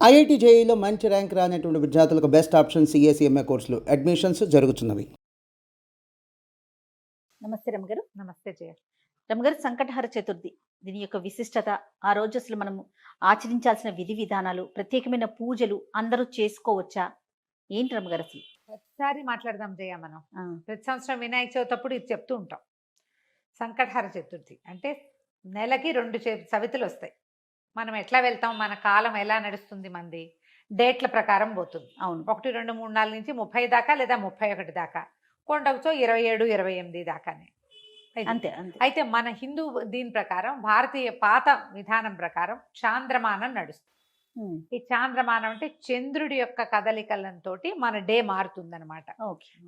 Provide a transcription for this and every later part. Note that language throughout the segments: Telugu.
ఐఐటీ జేఈలో మంచి ర్యాంక్ రానటువంటి విద్యార్థులకు బెస్ట్ ఆప్షన్ సిఏ కోర్సులు అడ్మిషన్స్ జరుగుతున్నవి. నమస్తే రమగారు. నమస్తే జయ. రమగారు, సంకటహర చతుర్థి దీని యొక్క విశిష్టత, ఆ రోజు అసలు మనము ఆచరించాల్సిన విధి విధానాలు, ప్రత్యేకమైన పూజలు అందరూ చేసుకోవచ్చా? ఏంటి రమగారు అసలు? ప్రతిసారి మాట్లాడదాం జయ. మనం ప్రతి సంవత్సరం వినాయక చవితి అప్పుడు ఇది చెప్తూ ఉంటాం. సంకటహర చతుర్థి అంటే నెలకి 2 చవితులు వస్తాయి. మనం ఎట్లా వెళ్తాం, మన కాలం ఎలా నడుస్తుంది, మంది డేట్ల ప్రకారం పోతుంది. అవును, 1, 2, 3, 4 నుంచి 30 దాకా లేదా 31 దాకా, కొండకుతో 27, 28 దాకానే. అంతే అంతే. అయితే మన హిందూ దీని ప్రకారం, భారతీయ పాత విధానం ప్రకారం చాంద్రమానం నడుస్తుంది. ఈ చాంద్రమానం అంటే చంద్రుడి యొక్క కదలికలతో మన డే మారుతుందన్నమాట.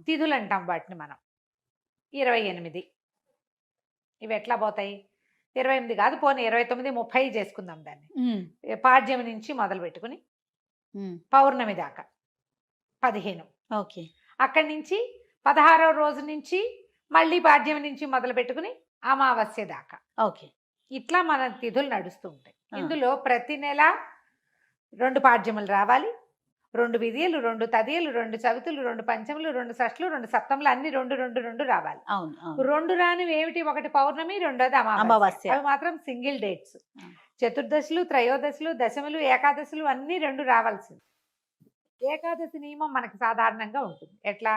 తిథులు అంటాం వాటిని మనం. 28 ఇవి ఎట్లా పోతాయి? 28 కాదు, పోనీ 29, 30 చేసుకుందాం దాన్ని. పాడ్యమి నుంచి మొదలు పెట్టుకుని పౌర్ణమి దాకా 15. ఓకే. అక్కడి నుంచి 16వ రోజు నుంచి మళ్ళీ పాడ్యమి నుంచి మొదలు పెట్టుకుని అమావాస్య దాకా. ఓకే. ఇట్లా మన తిథులు నడుస్తూ ఉంటాయి. ఇందులో ప్రతి నెల 2 పాడ్యములు రావాలి, 2 విధియలు, 2 తదియలు, 2 చవితులు, 2 పంచములు, 2 షష్ఠులు, 2 సప్తములు, అన్ని 2 రావాలి. 2 రానివి ఏమిటి? ఒకటి పౌర్ణమి, రెండోది అమావాస్య. అవి మాత్రం సింగిల్ డేట్స్. చతుర్దశులు, త్రయోదశులు, దశములు, ఏకాదశులు అన్ని 2 రావాల్సింది. ఏకాదశి నియమం మనకి సాధారణంగా ఉంటుంది. ఎట్లా?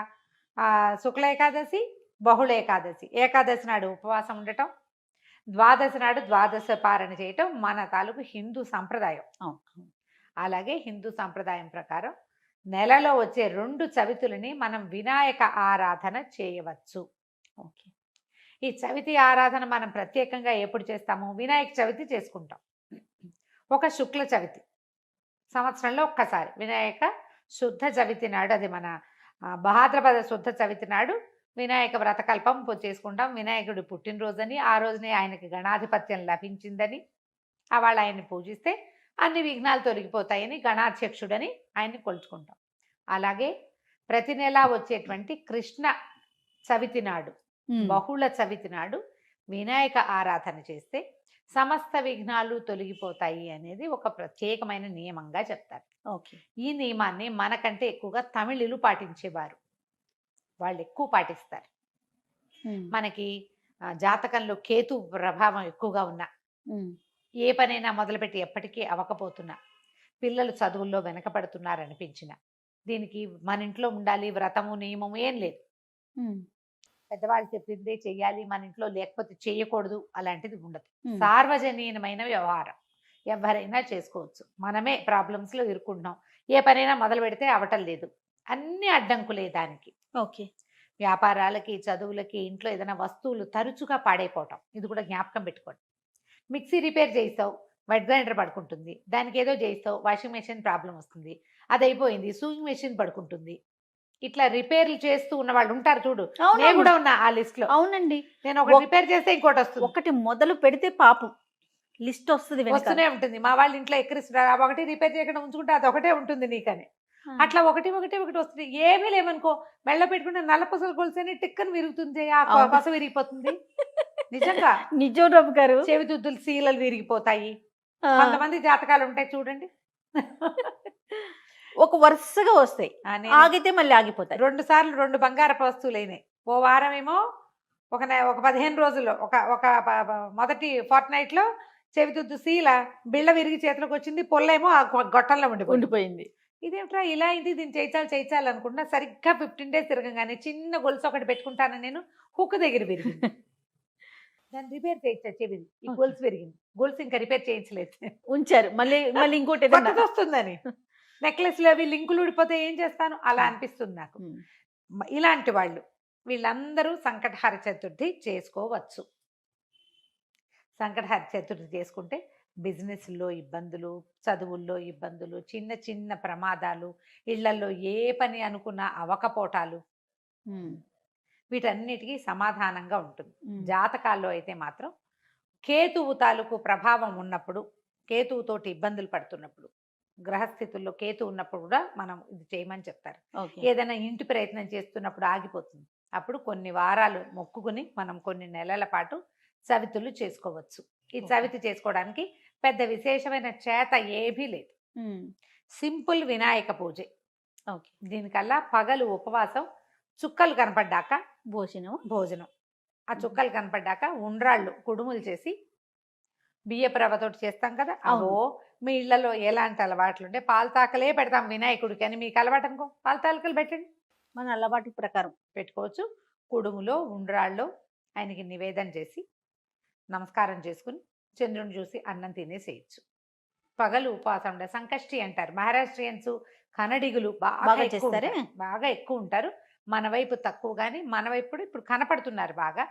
శుక్ల ఏకాదశి, బహుళ ఏకాదశి. ఏకాదశి నాడు ఉపవాసం ఉండటం, ద్వాదశి నాడు ద్వాదశ పారణ చేయటం మన తాలూకు హిందూ సంప్రదాయం. అలాగే హిందూ సంప్రదాయం ప్రకారం నెలలో వచ్చే 2 చవితులని మనం వినాయక ఆరాధన చేయవచ్చు. ఓకే. ఈ చవితి ఆరాధన మనం ప్రత్యేకంగా ఎప్పుడు చేస్తాము? వినాయక చవితి చేసుకుంటాం. ఒక శుక్ల చవితి సంవత్సరంలో ఒక్కసారి వినాయక శుద్ధ చవితి నాడు, అది మన భాద్రపద శుద్ధ చవితి నాడు వినాయక వ్రతకల్పం చేసుకుంటాం. వినాయకుడి పుట్టినరోజని, ఆ రోజునే ఆయనకి గణాధిపత్యం లభించిందని, వాళ్ళ ఆయన్ని పూజిస్తే అన్ని విఘ్నాలు తొలగిపోతాయని గణాధ్యక్షుడని ఆయన్ని కొలుచుకుంటాం. అలాగే ప్రతి నెల వచ్చేటువంటి కృష్ణ చవితి నాడు, బహుళ చవితి నాడు వినాయక ఆరాధన చేస్తే సమస్త విఘ్నాలు తొలగిపోతాయి అనేది ఒక ప్రత్యేకమైన నియమంగా చెప్తారు. ఓకే. ఈ ఈ నియమాన్ని మనకంటే ఎక్కువగా తమిళులు పాటించేవారు. వాళ్ళు ఎక్కువ పాటిస్తారు. మనకి జాతకంలో కేతు ప్రభావం ఎక్కువగా ఉన్నా, ఏ పనైనా మొదలుపెట్టి ఎప్పటికీ అవ్వకపోతున్నా, పిల్లలు చదువుల్లో వెనకపడుతున్నారనిపించిన, దీనికి మన ఇంట్లో ఉండాలి వ్రతము నియమము ఏం లేదు. పెద్దవాళ్ళు చెప్పిందే చెయ్యాలి, మన ఇంట్లో లేకపోతే చేయకూడదు అలాంటిది ఉండదు. సార్వజనీయమైన వ్యవహారం, ఎవరైనా చేసుకోవచ్చు. మనమే ప్రాబ్లమ్స్లో ఇరుక్కుంటున్నాం. ఏ పనైనా మొదలు పెడితే అవటం లేదు, అన్ని అడ్డంకులే దానికి. ఓకే. వ్యాపారాలకి, చదువులకి, ఇంట్లో ఏదైనా వస్తువులు తరచుగా పాడైపోవటం, ఇది కూడా జ్ఞాపకం పెట్టుకోండి. మిక్సీ రిపేర్ చేయిస్తావు, వెట్ గ్రైండర్ పడుకుంటుంది. దానికి ఏదో చేయిస్తావు, వాషింగ్ మెషిన్ ప్రాబ్లం వస్తుంది, అది అయిపోయింది, సూయింగ్ మెషిన్ పడుకుంటుంది. ఇట్లా రిపేర్లు చేస్తూ ఉన్న వాళ్ళు ఉంటారు చూడు. నేను కూడా ఉన్నా ఆ లిస్ట్ లో. అవునండి. నేను ఒకటి రిపేర్ చేస్తే ఇంకోటి వస్తుంది. ఒకటి మొదలు పెడితే పాపం లిస్ట్ వస్తుంది, వస్తూనే ఉంటుంది. మా వాళ్ళ ఇంట్లో ఎక్కిరిస్తున్నారు, ఒకటి రిపేర్ చేయకుండా ఉంచుకుంటే అది ఒకటే ఉంటుంది నీకని. అట్లా ఒకటి వస్తుంది. ఏమీ లేవనుకో, మెళ్ళ పెట్టుకుంటే నల్ల పసలు కొలిసేని టిక్కని విరుగుతుంది, ఆ పస విరిగిపోతుంది. నిజంగా నిజం రమ్మ గారు. చెవిదుద్దులు సీలలు విరిగిపోతాయి. కొంతమంది జాతకాలు ఉంటాయి చూడండి, ఒక వరుసగా వస్తాయి, ఆగితే మళ్ళీ ఆగిపోతాయి. 2 సార్లు 2 బంగారపు వస్తువులు అయినాయి. ఓ వారం ఏమో ఒక 15 రోజుల్లో ఒక మొదటి ఫోర్ట్నైట్ లో చెవిదుద్దు సీల బిళ్ళ విరిగి చేతిలోకి వచ్చింది, పొల్లేమో ఆ గొట్టంలో ఉండిపోయింది. ఇదేమిట్రా ఇలా అయింది, దీన్ని చేయించాలి అనుకుంటున్నా. సరిగ్గా 15 days తిరగంగానే చిన్న గొలుసు ఒకటి పెట్టుకుంటాను నేను, హుక్ దగ్గర విరిగింది. దాన్ని రిపేర్ చేయించా, చెవిది ఈ గొలుసు విరిగింది. గొలుసు ఇంకా రిపేర్ చేయించలేదు, ఉంచారు. మళ్ళీ ఇంకోటి వస్తుందని. నెక్లెస్లు అవి లింకులు ఊడిపోతే ఏం చేస్తాను, అలా అనిపిస్తుంది నాకు. ఇలాంటి వాళ్ళు వీళ్ళందరూ సంకటహర చతుర్థి చేసుకోవచ్చు. సంకటహర చతుర్థి చేసుకుంటే బిజినెస్లో ఇబ్బందులు, చదువుల్లో ఇబ్బందులు, చిన్న చిన్న ప్రమాదాలు, ఇళ్లలో ఏ పని అనుకున్నా అవకపోటాలు, వీటన్నిటికీ సమాధానంగా ఉంటుంది. జాతకాల్లో అయితే మాత్రం కేతువు తాలూకు ప్రభావం ఉన్నప్పుడు, కేతువుతోటి ఇబ్బందులు పడుతున్నప్పుడు, గ్రహస్థితుల్లో కేతు ఉన్నప్పుడు కూడా మనం ఇది చేయమని చెప్తారు. ఏదైనా ఇంటి ప్రయత్నం చేస్తున్నప్పుడు ఆగిపోతుంది, అప్పుడు కొన్ని వారాలు మొక్కుకుని మనం కొన్ని నెలల పాటు చవితులు చేసుకోవచ్చు. ఈ చవితి చేసుకోవడానికి పెద్ద విశేషమైన చేత ఏమీ లేదు. సింపుల్ వినాయక పూజ. ఓకే. దీనికల్లా పగలు ఉపవాసం, చుక్కలు కనపడ్డాక భోజనం. భోజనం. ఆ చుక్కలు కనపడ్డాక ఉండ్రాళ్ళు కుడుములు చేసి బియ్యపు రవ్వతోటి చేస్తాం కదా, అవును. అవో మీ ఇళ్లలో ఎలాంటి అలవాట్లు ఉంటే పాలతాకలే పెడతాం వినాయకుడికి అని మీకు అలవాటు అనుకో, పాలతాకలు పెట్టండి, మన అలవాటు ప్రకారం. పెట్టుకోవచ్చు. కుడుములో ఉండ్రాళ్ళు ఆయనకి నివేదన చేసి నమస్కారం చేసుకుని చంద్రుని చూసి అన్నం తినేసేయచ్చు. పగలు ఉపవాసం ఉండే సంకష్టి అంటారు మహారాష్ట్రియన్స్, కన్నడిగులు బాగా బాగా ఎక్కువ చేస్తారే? ఉంటారు. బాగా ఎక్కువ ఉంటారు. మన వైపు తక్కువ, కానీ మన వైపు కూడా ఇప్పుడు కనపడుతున్నారు బాగా.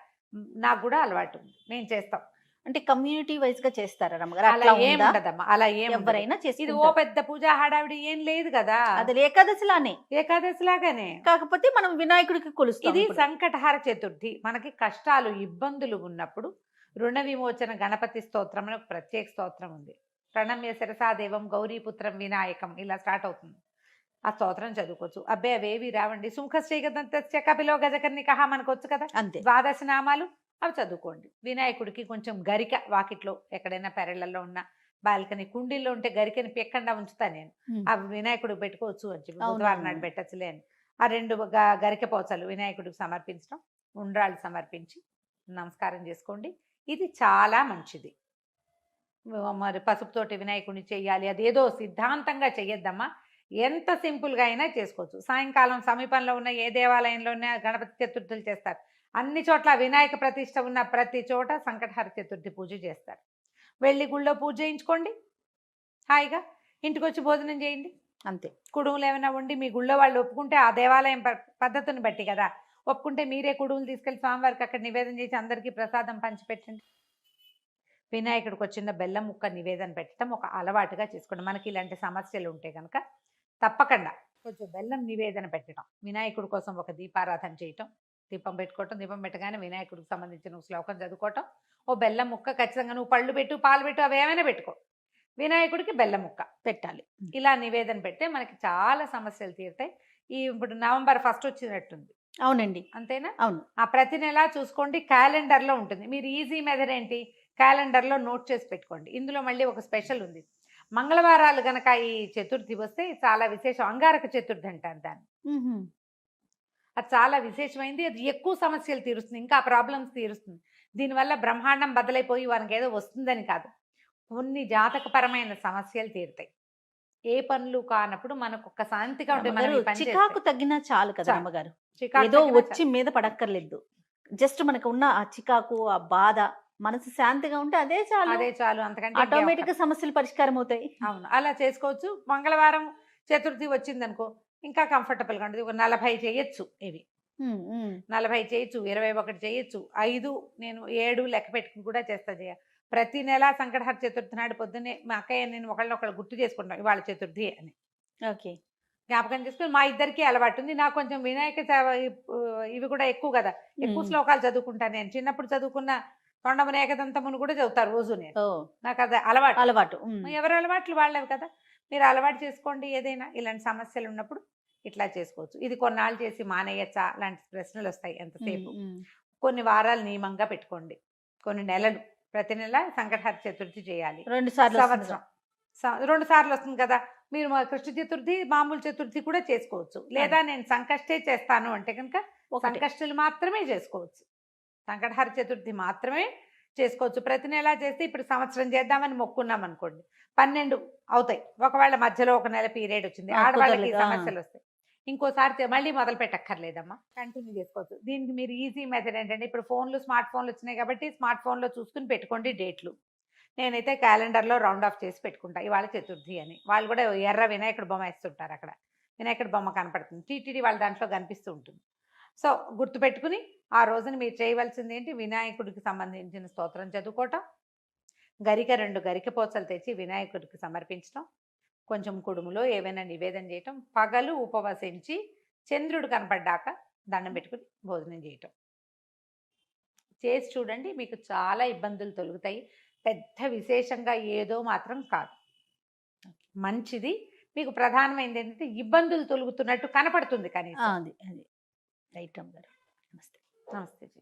నాకు కూడా అలవాటు ఉంది, మేము చేస్తాం. అంటే కమ్యూనిటీ వైజ్ గా చేస్తారా రమ్మగారు? అలా అట్లా ఏం ఉందా? ఉండదమ్మా, అలా ఏం ఉండదు. ఎవరైనా ఇది ఓ చేసుకుంటారు. పెద్ద పూజా హడావిడి ఏం లేదు కదా, అది ఏకాదశిలానే, ఏకాదశి లాగానే. కాకపోతే మనం వినాయకుడికి కొలుస్తాం ఇది ఇప్పుడు. సంకటహార చతుర్థి. మనకి కష్టాలు ఇబ్బందులు ఉన్నప్పుడు రుణ విమోచన గణపతి స్తోత్రం అని ఒక ప్రత్యేక స్తోత్రం ఉంది. ప్రణమ్య శిరసాదేవం గౌరీపుత్రం వినాయకం ఇలా స్టార్ట్ అవుతుంది. ఆ స్తోత్రం చదువుకోవచ్చు. అబ్బే అవేవి రావండి, సుముఖశ్రీగదంత్య కపిలో గజకర్ణికః మనకు వచ్చు కదా, అంతే. ద్వాదశ నామాలు అవి చదువుకోండి. వినాయకుడికి కొంచెం గరిక వాకిట్లో ఎక్కడైనా పెరళ్ళల్లో ఉన్న బాల్కనీ కుండీల్లో ఉంటే గరికని పెక్కకుండా ఉంచుతా నేను. ఉమ్. ఆ వినాయకుడికి పెట్టుకోవచ్చు అని చెప్పి అవును, బుధవారం నాడు అవును. పెట్టచ్చులే అని ఆ 2 గరిక పోచలు వినాయకుడికి సమర్పించడం, ఉండ్రాళ్ళు సమర్పించి నమస్కారం చేసుకోండి. ఇది చాలా మంచిది. మరి పసుపుతోటి వినాయకుడిని చెయ్యాలి అదేదో సిద్ధాంతంగా చెయ్యొద్దమ్మా. ఎంత సింపుల్గా అయినా చేసుకోవచ్చు. సాయంకాలం సమీపంలో ఉన్న ఏ దేవాలయంలోనే గణపతి చతుర్థులు చేస్తారు. అన్ని చోట్ల వినాయక ప్రతిష్ట ఉన్న ప్రతి చోట సంకటహర చతుర్థి పూజ చేస్తారు. వెళ్ళి గుళ్ళో పూజ చేయించుకోండి, హాయిగా ఇంటికి వచ్చి భోజనం చేయండి. అంతే. కుడుములు ఏమైనా వండి మీ గుళ్ళో వాళ్ళు ఒప్పుకుంటే, ఆ దేవాలయం పద్ధతిని బట్టి కదా, ఒప్పుకుంటే మీరే కుడుములు తీసుకెళ్ళి స్వామివారికి అక్కడ నివేదన చేసి అందరికీ ప్రసాదం పంచిపెట్టండి. వినాయకుడికి ఒక చిన్న బెల్లం ముక్క నివేదన పెట్టడం ఒక అలవాటుగా చేసుకోండి. మనకి ఇలాంటి సమస్యలు ఉంటే కనుక తప్పకుండా కొంచెం బెల్లం నివేదన పెట్టడం, వినాయకుడి కోసం ఒక దీపారాధన చేయటం, దీపం పెట్టుకోవటం, దీపం పెట్టగానే వినాయకుడికి సంబంధించిన ఒక శ్లోకం చదువుకోవటం, ఓ బెల్లం ముక్క ఖచ్చితంగా నువ్వు పళ్ళు పెట్టు పాలు పెట్టు అవి ఏమైనా పెట్టుకో, వినాయకుడికి బెల్లం ముక్క పెట్టాలి. ఇలా నివేదన పెడితే మనకి చాలా సమస్యలు తీరుతాయి. ఇప్పుడు నవంబర్ 1 వచ్చినట్టుంది, అవునండి. అంతేనా? అవును. ఆ ప్రతి నెల చూసుకోండి, క్యాలెండర్లో ఉంటుంది. మీరు ఈజీ మెథడ్ ఏంటి, క్యాలెండర్లో నోట్ చేసి పెట్టుకోండి. ఇందులో మళ్ళీ ఒక స్పెషల్ ఉంది. మంగళవారాలు గనక ఈ చతుర్థి వస్తే చాలా విశేషం. అంగారక చతుర్థి అంటారు దాన్ని. ఉహుం. అది చాలా విశేషమైంది. అది ఎక్కువ సమస్యలు తీరుస్తుంది, ఇంకా ప్రాబ్లమ్స్ తీరుస్తుంది. దీనివల్ల బ్రహ్మాండం బదలైపోయి వానికి ఏదో వస్తుందని కాదు, కొన్ని జాతకపరమైన సమస్యలు తీరుతాయి. ఏ పనులు కానప్పుడు మనకు ఒక శాంతిగా ఉంటుంది. మనం రమ్మగారు, ఈ పని చికాకు చేస్తే. తగ్గినా చాలు కదా చాలు. అమ్మగారు. చికాకు ఏదో తగ్గినా వచ్చి మీద పడక్కర్లేదు. జస్ట్ మనకు ఉన్న ఆ చికాకు, ఆ బాధ, మనసు శాంతిగా ఉంటే అదే చాలు. అదే చాలు, అంతకంటే ఇంకేం ఆటోమేటిక్ గా అక్కర్లేదు. సమస్యలు పరిష్కారం అవుతాయి. అవును, అలా చేసుకోవచ్చు. మంగళవారం చతుర్థి వచ్చిందనుకో ఇంకా కంఫర్టబుల్గా ఉంటుంది. ఒక 40 చేయొచ్చు, ఇవి ఉమ్, ఉమ్. 40 చేయొచ్చు, 21 చేయొచ్చు, 5 నేను 7 లెక్క పెట్టుకుని కూడా చేస్తా. ప్రతి నెల సంకటహర చతుర్థి నాడు పొద్దున్నే మా అక్కయ్య నేను ఒకళ్ళు గుర్తు చేసుకుంటాం ఇవాళ చతుర్థి అని ఓకే. జ్ఞాపకం చేసుకుని. మా ఇద్దరికి అలవాటు ఉంది. నాకు కొంచెం వినాయక ఇవి కూడా ఎక్కువ కదా, ఎక్కువ ఉమ్. శ్లోకాలు చదువుకుంటాను నేను. చిన్నప్పుడు చదువుకున్న తొండమున ఏకదంతమును కూడా చదువుతారు రోజు నేను. ఓ, నాకు అది అలవాటు. అలవాటు. ఉమ్. ఎవరి అలవాట్లు వాళ్ళవి కదా, మీరు అలవాటు చేసుకోండి. ఏదైనా ఇలాంటి సమస్యలు ఉన్నప్పుడు ఇట్లా చేసుకోవచ్చు. ఇది కొన్నాళ్ళు చేసి మానేయచ్చా లాంటి ప్రశ్నలు వస్తాయి ఎంతసేపు. ఉమ్, ఉమ్. కొన్ని వారాలు నియమంగా పెట్టుకోండి, కొన్ని నెలలు, ప్రతి నెల సంకటహర చతుర్థి చేయాలి. 2 సార్లు సంవత్సరం 2 సార్లు వస్తుంది కదా, మీరు మా కృష్ణ చతుర్థి మామూలు చతుర్థి కూడా చేసుకోవచ్చు. లేదా నేను సంకష్టే చేస్తాను అంటే కనుక సంకష్టులు మాత్రమే చేసుకోవచ్చు, సంకటహర చతుర్థి మాత్రమే చేసుకోవచ్చు. ప్రతి నెల చేస్తే ఇప్పుడు సంవత్సరం చేద్దామని మొక్కున్నాం అనుకోండి, 12 అవుతాయి. ఒకవేళ మధ్యలో ఒక నెల పీరియడ్ వచ్చింది, ఆడవాళ్ళకి కుదరలేదు. సమస్యలు వస్తాయి, ఇంకోసారి మళ్ళీ మొదలు పెట్టక్కర్లేదమ్మా, కంటిన్యూ చేసుకోవచ్చు. దీనికి మీరు ఈజీ మెథడ్ ఏంటంటే, ఇప్పుడు స్మార్ట్ ఫోన్లు వచ్చినాయి కాబట్టి స్మార్ట్ ఫోన్లో చూసుకుని పెట్టుకోండి డేట్లు. నేనైతే క్యాలెండర్లో రౌండ్ ఆఫ్ చేసి పెట్టుకుంటా ఇవాళ చతుర్థి అని. వాళ్ళు కూడా ఎర్ర వినాయకుడు బొమ్మ వేస్తుంటారు, అక్కడ వినాయకుడు బొమ్మ కనపడుతుంది, టీటీడీ వాళ్ళ దాంట్లో కనిపిస్తూ ఉంటుంది. సో గుర్తుపెట్టుకుని ఆ రోజున మీరు చేయవలసింది ఏంటి, వినాయకుడికి సంబంధించిన స్తోత్రం చదువుకోవటం, 2 గరిక పోచలు తెచ్చి వినాయకుడికి సమర్పించడం, కొంచెం కుడుములో ఏవైనా నివేదన చేయటం, పగలు ఉపవసించి చంద్రుడు కనపడ్డాక దండం పెట్టుకుని భోజనం చేయటం చేసి చూడండి. మీకు చాలా ఇబ్బందులు తొలుగుతాయి. పెద్ద విశేషంగా ఏదో మాత్రం కాదు, మంచిది. మీకు ప్రధానమైనది ఏంటంటే ఇబ్బందులు తొలుగుతున్నట్టు కనపడుతుంది కనీసం. అది రైట్ అమ్మగారు. నమస్తే. నమస్తే జీ.